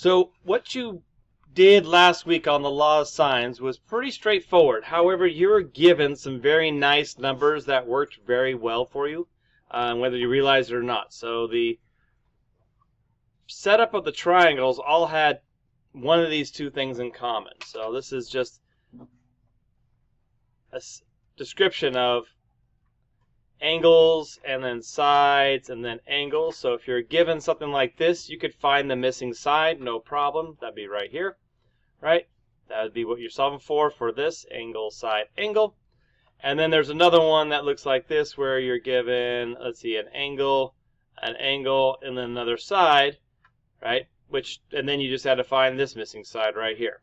So what you did last week on the law of sines was pretty straightforward. However, you were given some very nice numbers that worked very well for you, whether you realize it or not. So the setup of the triangles all had one of these two things in common. So this is just a description of angles and then sides and then angles. So if you're given something like this, you could find the missing side, no problem. That'd be right here, right? That would be what you're solving for this angle, side, angle. And then there's another one that looks like this where you're given, let's see, an angle, and then another side, right? And then you just had to find this missing side right here.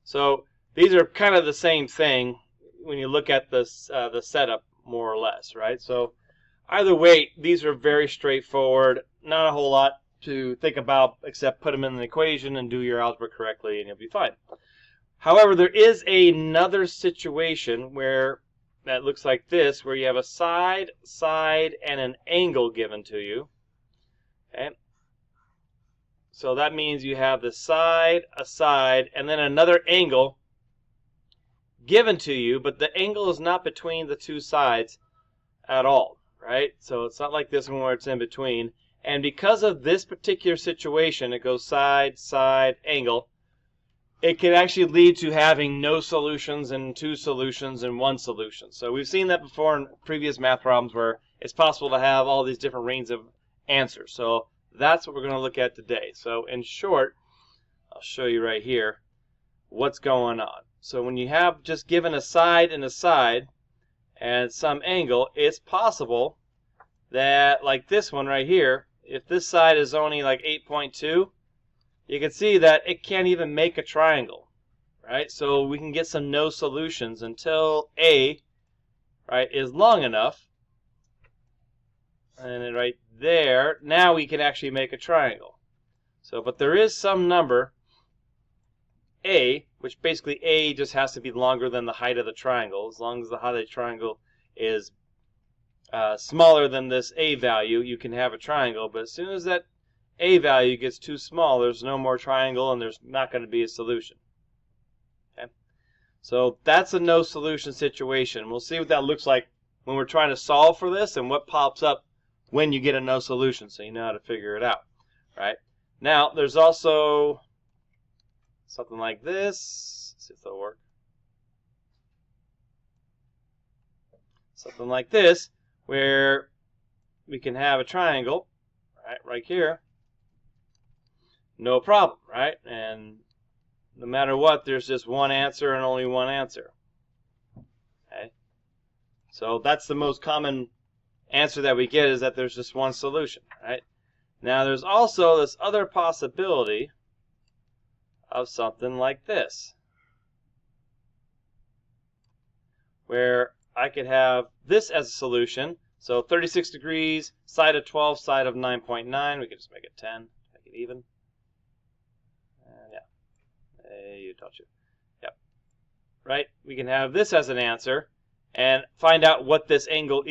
So these are kind of the same thing when you look at this, the setup, more or less, right? So either way, these are very straightforward. Not a whole lot to think about except put them in an equation and do your algebra correctly and you'll be fine. However, there is another situation where that looks like this, where you have a side, and an angle given to you. Okay? So that means you have the side, a side, and then another angle given to you, but the angle is not between the two sides at all, right? So it's not like this one where it's in between. And because of this particular situation, it goes side, angle, it can actually lead to having no solutions and two solutions and one solution. So we've seen that before in previous math problems where it's possible to have all these different ranges of answers. So that's what we're going to look at today. So in short, I'll show you right here what's going on. So when you have just given a side and some angle, it's possible that, like this one right here, if this side is only like 8.2, you can see that it can't even make a triangle, right? So we can get some no solutions until A, right, is long enough. And then right there, now we can actually make a triangle. So, but there is some number, A, which basically A just has to be longer than the height of the triangle. As long as the height of the triangle is smaller than this A value, you can have a triangle. But as soon as that A value gets too small, there's no more triangle and there's not going to be a solution. Okay? So that's a no solution situation. We'll see what that looks like when we're trying to solve for this and what pops up when you get a no solution, so you know how to figure it out. Right? Now, there's also something like this. Let's see if that'll work. Something like this, where we can have a triangle, right here. No problem, right? And no matter what, there's just one answer and only one answer. Okay? So that's the most common answer that we get, is that there's just one solution, right? Now there's also this other possibility of something like this, where I could have this as a solution. So 36 degrees, side of 12, side of 9.9. We could just make it 10, make it even. You touch it. Yep. Right? We can have this as an answer and find out what this angle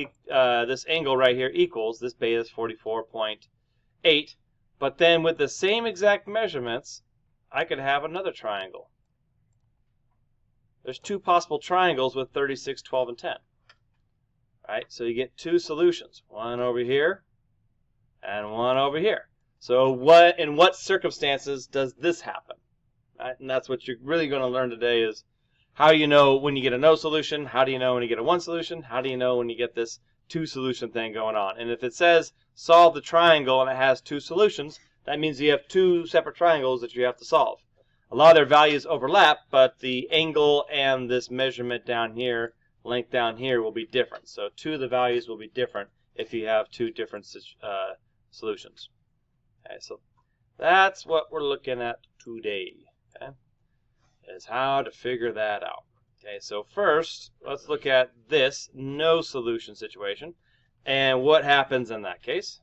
right here equals. This beta is 44.8. But then with the same exact measurements, I could have another triangle. There's two possible triangles with 36, 12, and 10. Right? So you get two solutions. One over here and one over here. So in what circumstances does this happen? Right? And that's what you're really going to learn today, is how do you know when you get a no solution? How do you know when you get a one solution? How do you know when you get this two solution thing going on? And if it says solve the triangle and it has two solutions, that means you have two separate triangles that you have to solve. A lot of their values overlap, but the angle and this measurement down here, length down here, will be different. So two of the values will be different if you have two different solutions. Okay, so that's what we're looking at today. Okay, is how to figure that out. Okay, so first, let's look at this no solution situation and what happens in that case.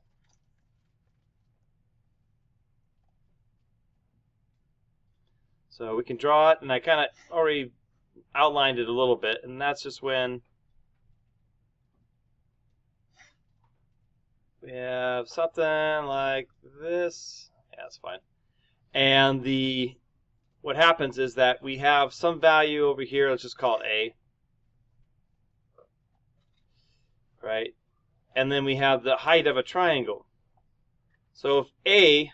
So we can draw it, and I kind of already outlined it a little bit, and that's just when we have something like this. Yeah, that's fine. And what happens is that we have some value over here, let's just call it A, right? And then we have the height of a triangle. So if A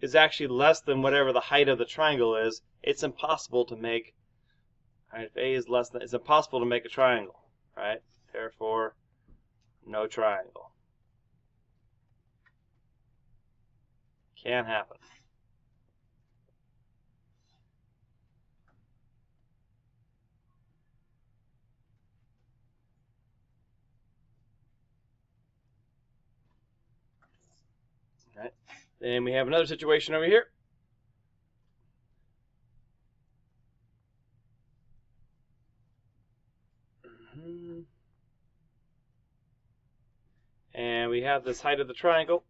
is actually less than whatever the height of the triangle is, it's impossible to make, right? If A is less than, it's impossible to make a triangle, right? Therefore, no triangle. Can't happen. Right. Then we have another situation over here. And we have this height of the triangle.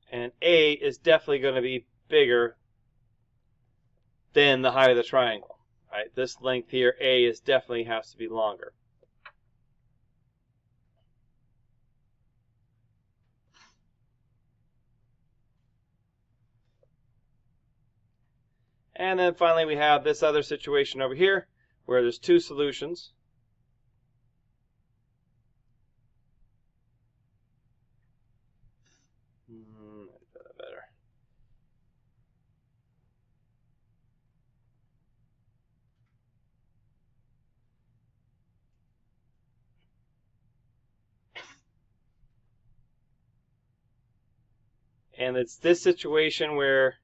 And A is definitely going to be bigger than the height of the triangle. Right? This length here, A, is definitely has to be longer. And then finally we have this other situation over here where there's two solutions. Better. And it's this situation where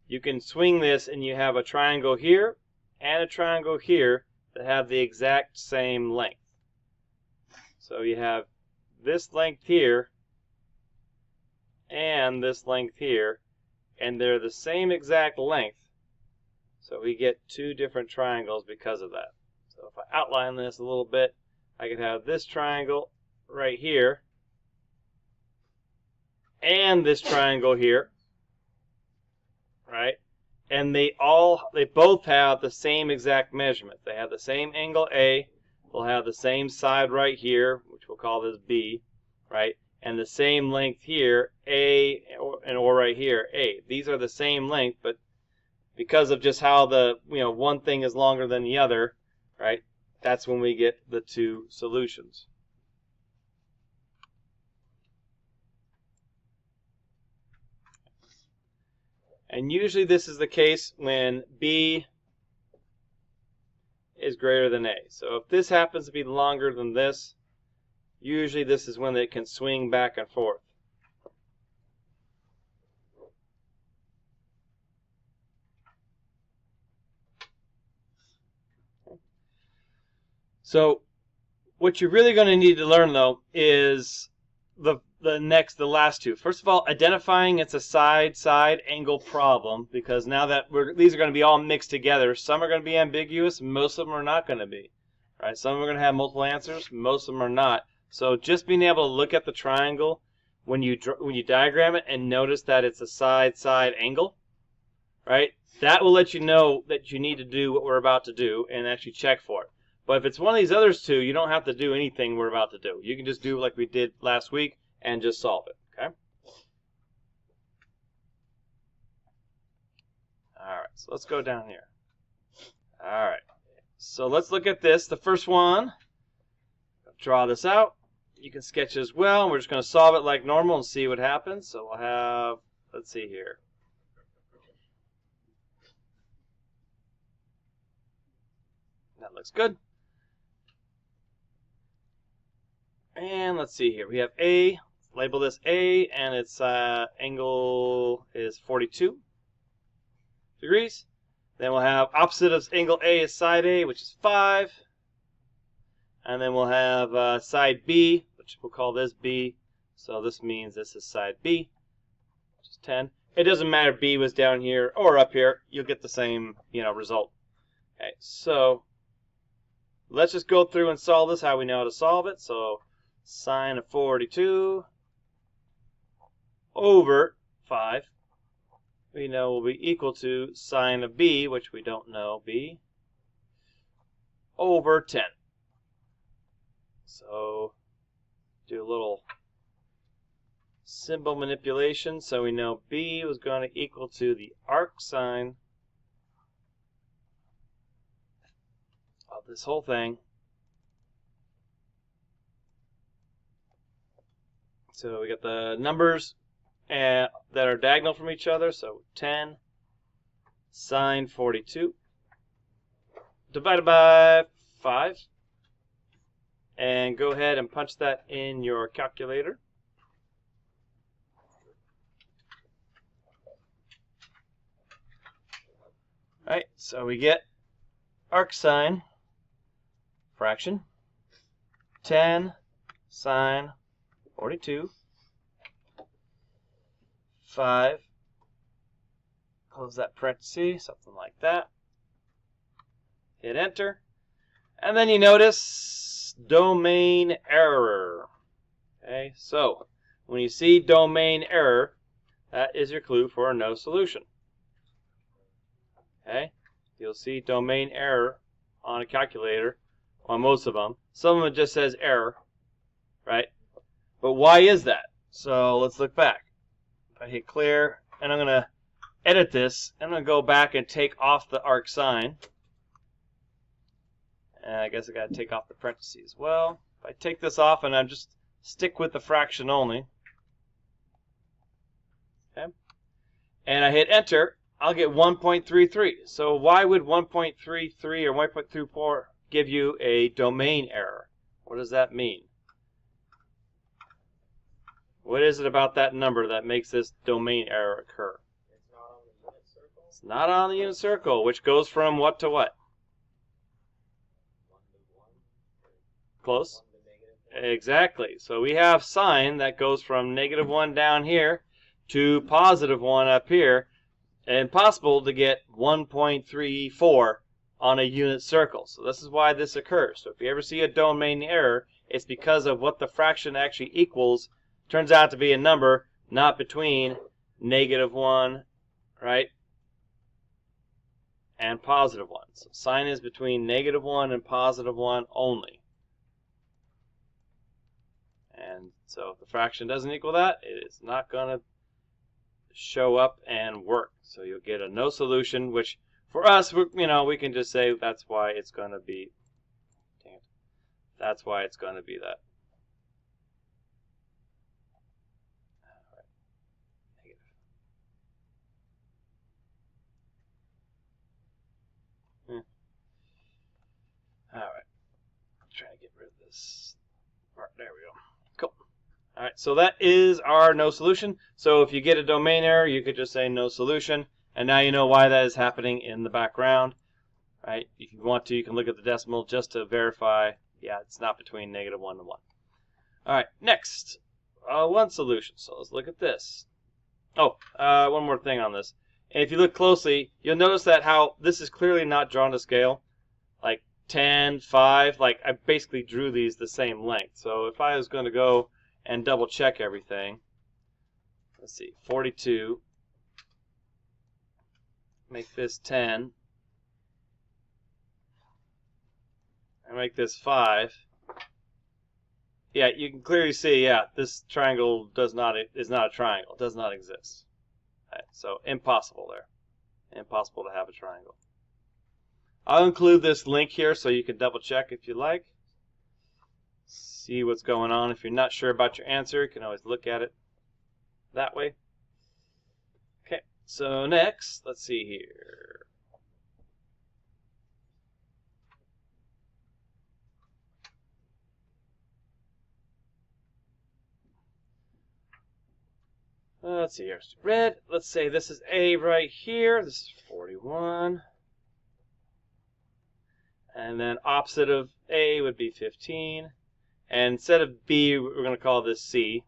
you can swing this and you have a triangle here and a triangle here that have the exact same length. So you have this length here and this length here, and they're the same exact length. So we get two different triangles because of that. So if I outline this a little bit, I could have this triangle right here and this triangle here, right? And they both have the same exact measurement. They have the same angle A. They'll have the same side right here, which we'll call this B, right? And the same length here, A, or right here, A. These are the same length, but because of just how the one thing is longer than the other, right? That's when we get the two solutions. And usually this is the case when B is greater than A. So if this happens to be longer than this, usually this is when it can swing back and forth. So what you're really going to need to learn, though, is the last two. First of all, identifying it's a side angle problem, because now that these are going to be all mixed together. Some are going to be ambiguous, most of them are not going to be. Right? Some are going to have multiple answers, most of them are not. So just being able to look at the triangle when you diagram it and notice that it's a side angle, right? That will let you know that you need to do what we're about to do and actually check for it. But if it's one of these others two, you don't have to do anything we're about to do. You can just do like we did last week and just solve it, okay? All right, so let's go down here. All right, so let's look at this. The first one, draw this out. You can sketch as well. We're just going to solve it like normal and see what happens. So we'll have, let's see here. That looks good. And let's see here. We have A. Label this A, and its angle is 42 degrees. Then we'll have opposite of angle A is side A, which is 5. And then we'll have side B, which we'll call this B. So this means this is side B, which is 10. It doesn't matter if B was down here or up here. You'll get the same, result. Okay, so let's just go through and solve this how we know how to solve it. So sine of 42 over 5, we know will be equal to sine of B, which we don't know, B, over 10. So do a little symbol manipulation, so we know B was going to equal to the arc sine of this whole thing. So we got the numbers that are diagonal from each other, so 10 sine 42 divided by 5. And go ahead and punch that in your calculator. Alright, so we get arc sine fraction 10 sine 42 5, close that parenthesis, something like that. Hit enter. And then you notice domain error. Okay, so when you see domain error, that is your clue for no solution. Okay, you'll see domain error on a calculator, on most of them. Some of them just says error, right? But why is that? So let's look back. If I hit clear, and I'm going to edit this, and I'm going to go back and take off the arc sine. And I guess I got to take off the parentheses as well. If I take this off and I just stick with the fraction only, okay, and I hit enter, I'll get 1.33. So why would 1.33 or 1.34 give you a domain error? What does that mean? What is it about that number that makes this domain error occur? It's not on the unit circle, which goes from what to what? Close? Exactly. So we have sine that goes from -1 down here to +1 up here, and possible to get 1.34 on a unit circle. So this is why this occurs. So if you ever see a domain error, it's because of what the fraction actually equals. Turns out to be a number not between -1, right, and +1. So sine is between -1 and +1 only. And so if the fraction doesn't equal that, it is not going to show up and work. So you'll get a no solution, which for us, we can just say that's why it's going to be. Dang it. That's why it's going to be that. All right. Negative. All right. Try to get rid of this part. There we go. Cool. All right, so that is our no solution. So if you get a domain error, you could just say no solution, and now you know why that is happening in the background. Right? If you want to, you can look at the decimal just to verify, yeah, it's not between -1 and 1. All right, next, one solution. So let's look at this. Oh, one more thing on this. And if you look closely, you'll notice that how this is clearly not drawn to scale. Like 10, 5, like I basically drew these the same length. So if I was going to go and double check everything, let's see, 42, make this 10, and make this 5. Yeah, you can clearly see, yeah, this triangle is not a triangle. It does not exist. Right, so impossible there. Impossible to have a triangle. I'll include this link here so you can double check if you like. See what's going on. If you're not sure about your answer, you can always look at it that way. Okay, so next, let's see here. Let's see here. Red, let's say this is A right here. This is 41. And then opposite of A would be 15. And instead of B, we're going to call this C.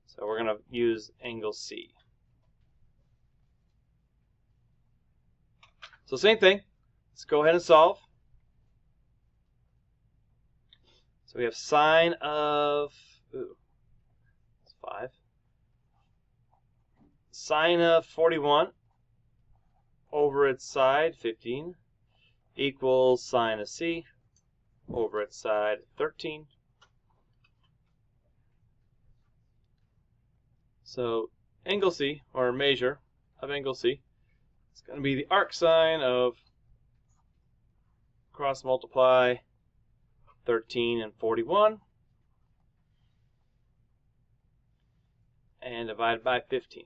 So we're going to use angle C. So same thing. Let's go ahead and solve. So we have sine of, it's 5. Sine of 41 over its side, 15, equals sine of C over its side, 13. So angle C, or measure of angle C, is going to be the arc sine of cross multiply 13 and 41 and divided by 15.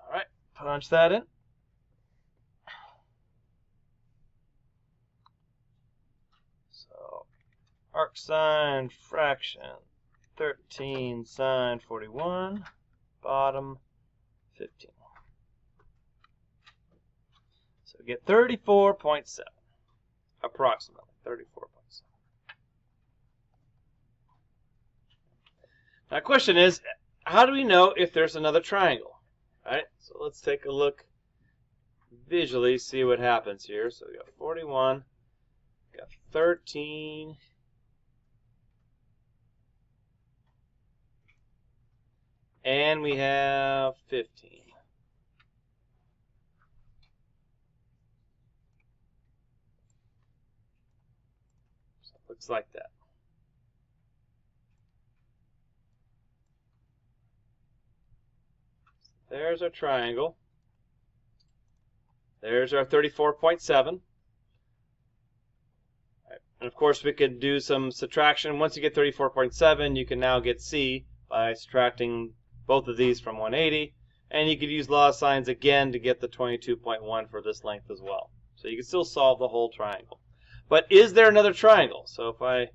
All right, punch that in. So arc sine fraction 13 sine 41, bottom 15. So we get 34.7, approximately 34.7. Now the question is, how do we know if there's another triangle? All right, so let's take a look visually, see what happens here. So we got 41, got 13, and we have 15. So it looks like that. There's our triangle. There's our 34.7. Right. And of course we could do some subtraction. Once you get 34.7, you can now get C by subtracting both of these from 180. And you could use law of sines again to get the 22.1 for this length as well. So you can still solve the whole triangle. But is there another triangle? So if I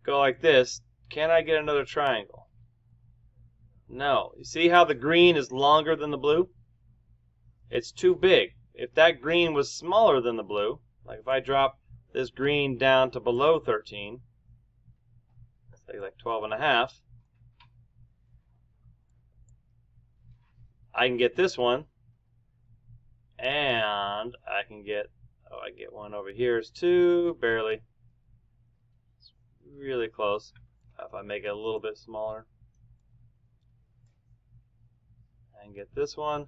go like this, can I get another triangle? No. You see how the green is longer than the blue? It's too big. If that green was smaller than the blue, like if I drop this green down to below 13, say like 12.5, I can get this one, and I can get, oh, I get one over here is 2, barely. It's really close. If I make it a little bit smaller, I can get this one.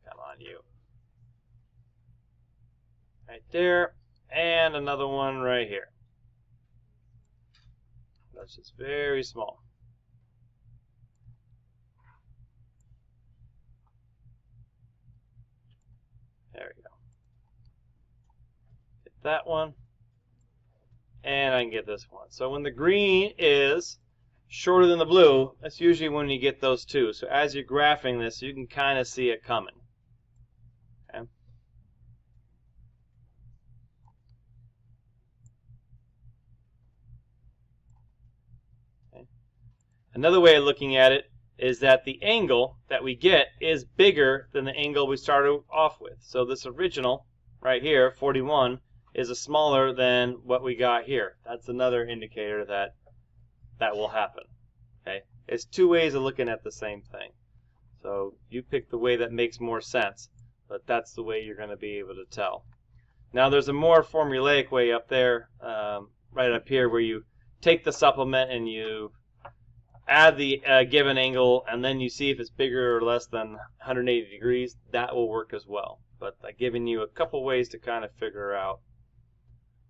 Come on, you. Right there, and another one right here. That's just very small. There we go. Get that one, and I can get this one. So when the green is shorter than the blue, that's usually when you get those two. So as you're graphing this, you can kind of see it coming. Okay. Okay. Another way of looking at it is that the angle that we get is bigger than the angle we started off with. So this original right here, 41, is smaller than what we got here. That's another indicator that that will happen. Okay, it's two ways of looking at the same thing. So you pick the way that makes more sense, but that's the way you're going to be able to tell. Now there's a more formulaic way up there, right up here, where you take the supplement and you add the given angle, and then you see if it's bigger or less than 180 degrees. That will work as well. But I've given you a couple ways to kind of figure out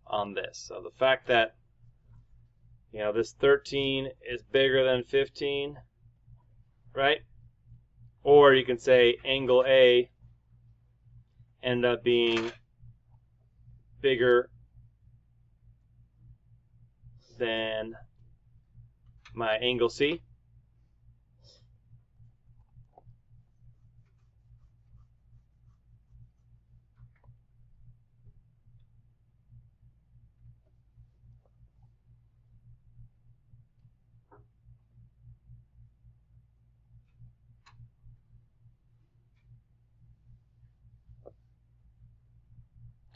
on this. So the fact that, you know, this 13 is bigger than 15, right? Or you can say angle A end up being bigger than my angle C.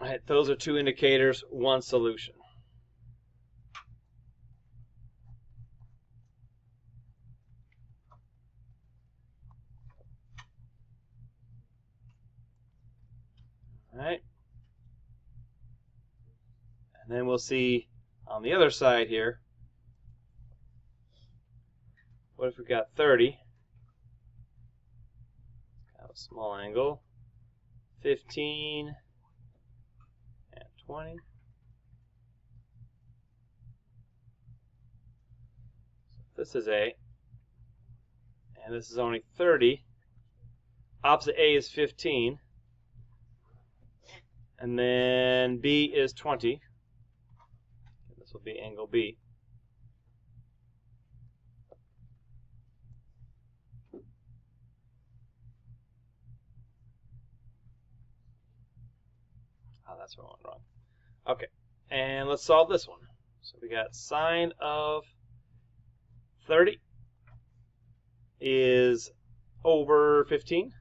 All right, those are two indicators, one solution. All right. And then we'll see on the other side here, What if we got 30? Kind of a small angle. 15 and 20. So this is A, and this is only 30. Opposite A is 15, and then B is 20. This will be angle B. Oh, that's what I went wrong. Okay, and let's solve this one. So we got sine of 30 is over 15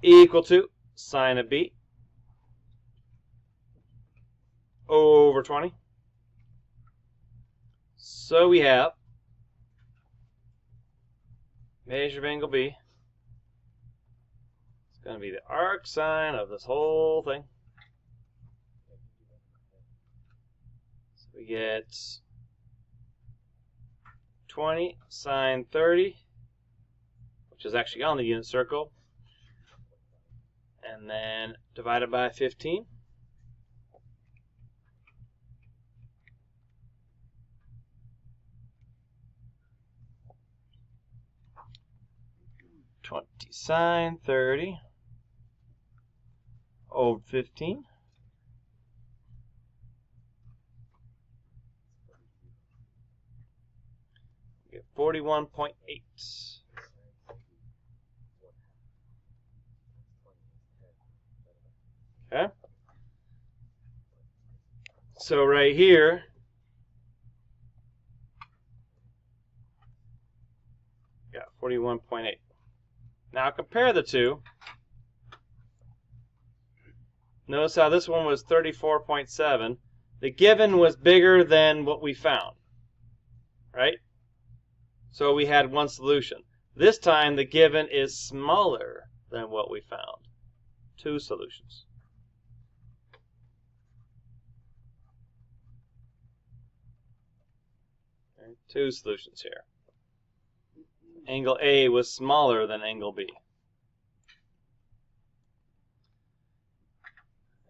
equal to sine of B over 20. So we have measure of angle B. It's going to be the arc sine of this whole thing. So we get 20 sine 30, which is actually on the unit circle, and then divided by 15. Sine 30 over 15. We get 41.8. Okay. So right here, got 41.8. Now compare the two. Notice how this one was 34.7. The given was bigger than what we found, right? So we had one solution. This time the given is smaller than what we found. Two solutions. Okay, two solutions here. Angle A was smaller than angle B.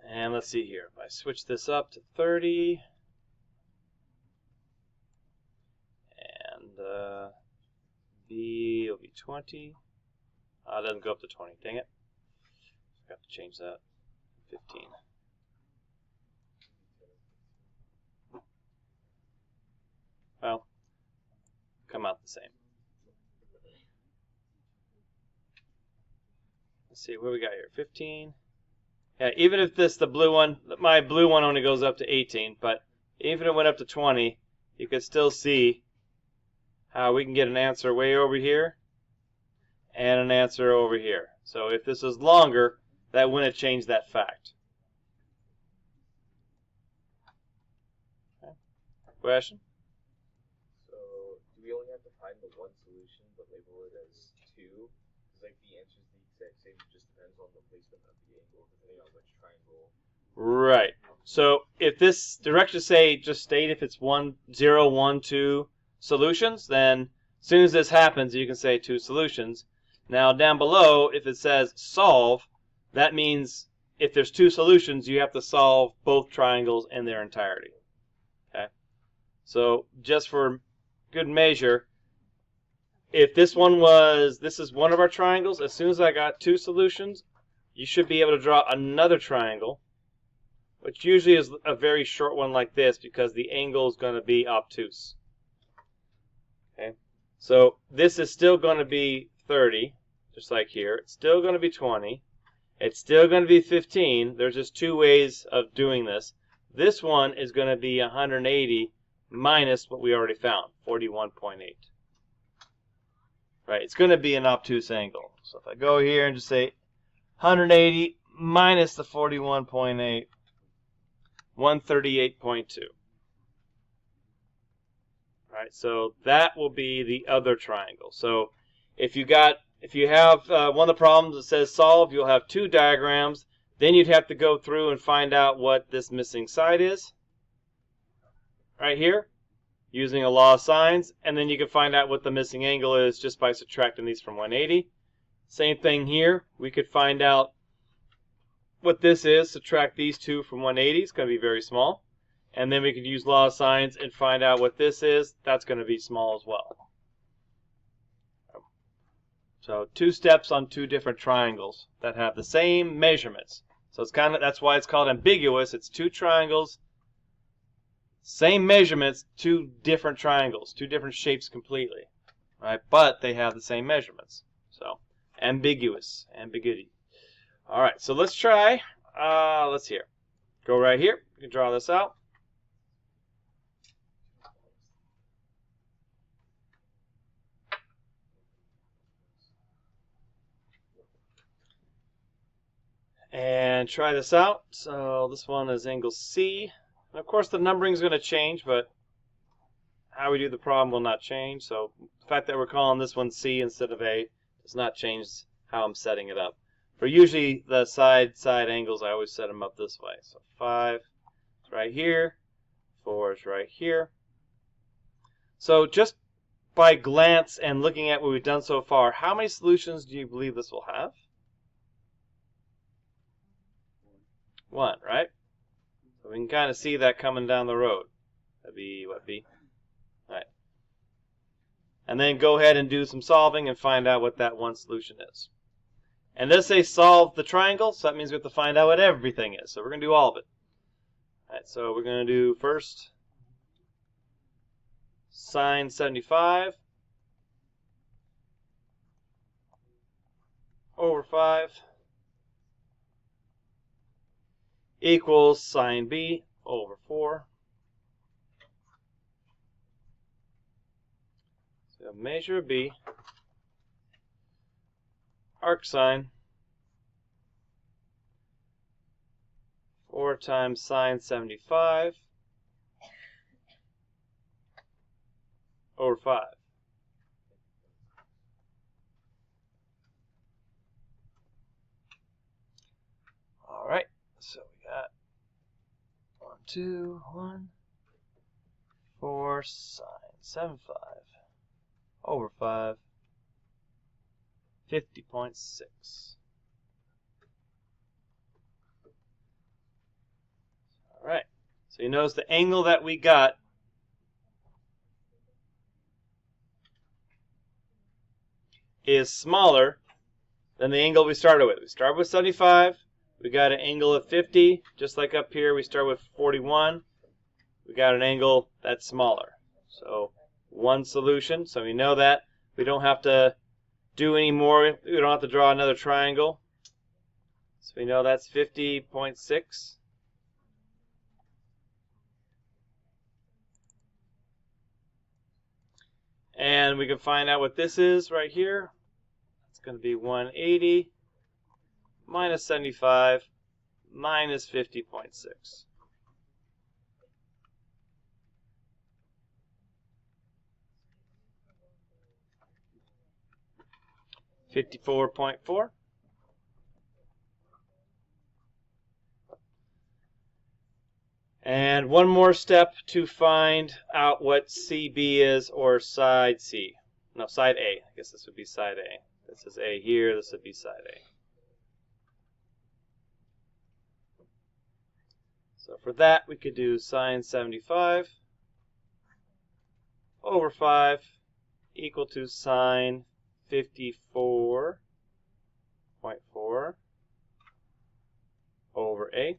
And let's see here. If I switch this up to 30, and B will be 20. It doesn't go up to 20. Dang it. Got to change that. 15. Well, come out the same. Let's see what we got here. 15. Yeah, even if the blue one, my blue one only goes up to 18, but even if it went up to 20, you could still see how we can get an answer way over here and an answer over here. So if this is longer, that wouldn't change that fact. Okay. Question? So do we only have to find the one solution but label it as 2? Because like the answer is the exact same, it just depends on the placement of the angle depending on which triangle. Right. So if this directions say just state if it's 1, 0, 1, 2 solutions, then as soon as this happens, you can say 2 solutions. Now down below, if it says solve, that means if there's 2 solutions, you have to solve both triangles in their entirety. Okay. So just for good measure, if this is one of our triangles, as soon as I got 2 solutions, you should be able to draw another triangle, which usually is a very short one like this because the angle is going to be obtuse. Okay, so this is still going to be 30, just like here. It's still going to be 20. It's still going to be 15. There's just 2 ways of doing this. This one is going to be 180 minus what we already found, 41.8. Right, it's going to be an obtuse angle. So if I go here and just say 180 minus the 41.8, 138.2. Right, so that will be the other triangle. So if you have one of the problems that says solve, you'll have 2 diagrams. Then you'd have to go through and find out what this missing side is. Right here, using a law of sines, and then you can find out what the missing angle is just by subtracting these from 180. Same thing here. We could find out what this is, subtract these two from 180. It's going to be very small. And then we could use law of sines and find out what this is. That's going to be small as well. So 2 steps on 2 different triangles that have the same measurements. So it's that's why it's called ambiguous. It's 2 triangles, same measurements, 2 different triangles, 2 different shapes completely, right? But they have the same measurements. So ambiguous, ambiguity. All right, so let's try. Let's here. Go right here. You can draw this out. And try this out. So this one is angle C. And of course the numbering is going to change, but how we do the problem will not change. So the fact that we're calling this one C instead of A does not change how I'm setting it up. For usually the side angles, I always set them up this way. So 5 is right here, 4 is right here. So just by glance and looking at what we've done so far, how many solutions do you believe this will have? 1, right? So we can kind of see that coming down the road. That'd be what, B? All right. And then go ahead and do some solving and find out what that one solution is. And let's say solve the triangle, so that means we have to find out what everything is. So we're going to do all of it. All right, so we're going to do first sine 75 over 5 equals sine B over 4. So measure B, arc sine 4 times sine 75 over 5. All right, so we got 1, 2, 1, 4 sine 75 over 5, 50.6. All right, so you notice the angle that we got is smaller than the angle we started with. We started with 75. We got an angle of 50, just like up here. We start with 41. We got an angle that's smaller. So one solution. So we know that. We don't have to do any more. We don't have to draw another triangle. So we know that's 50.6. And we can find out what this is right here. It's going to be 180 minus 75 minus 50.6. $54.4. And one more step to find out what CB is, or side C. No, side A. I guess this would be side A. This is A here. This would be side A. So for that, we could do sine 75 over 5 equal to sine 54.4 over A.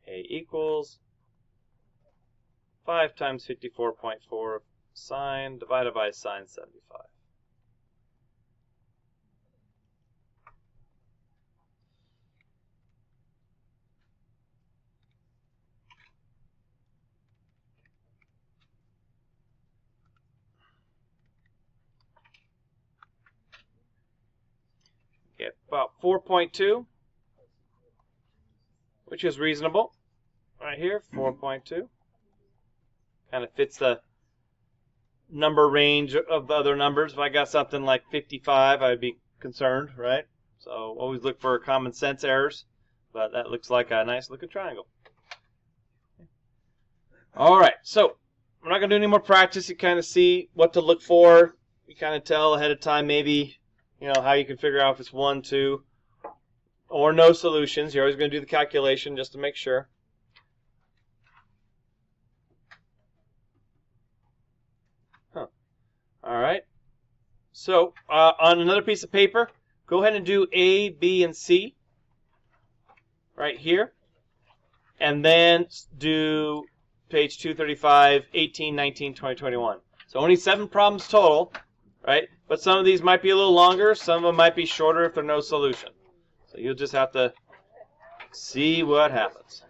A equals 5 times 54.4 sine divided by sine 75. Get about 4.2, which is reasonable. Right here, 4.2. Kind of fits the number range of the other numbers. If I got something like 55, I'd be concerned, right? So always look for common sense errors. but that looks like a nice looking triangle. All right, so we're not going to do any more practice. You kind of see what to look for. You kind of tell ahead of time maybe, how you can figure out if it's 1, 2, or no solutions. You're always going to do the calculation just to make sure. All right. So on another piece of paper, go ahead and do A, B, and C right here. And then do page 235, 18, 19, 20, 21. So only 7 problems total, right? But some of these might be a little longer. Some of them might be shorter if there's no solution. So you'll just have to see what happens.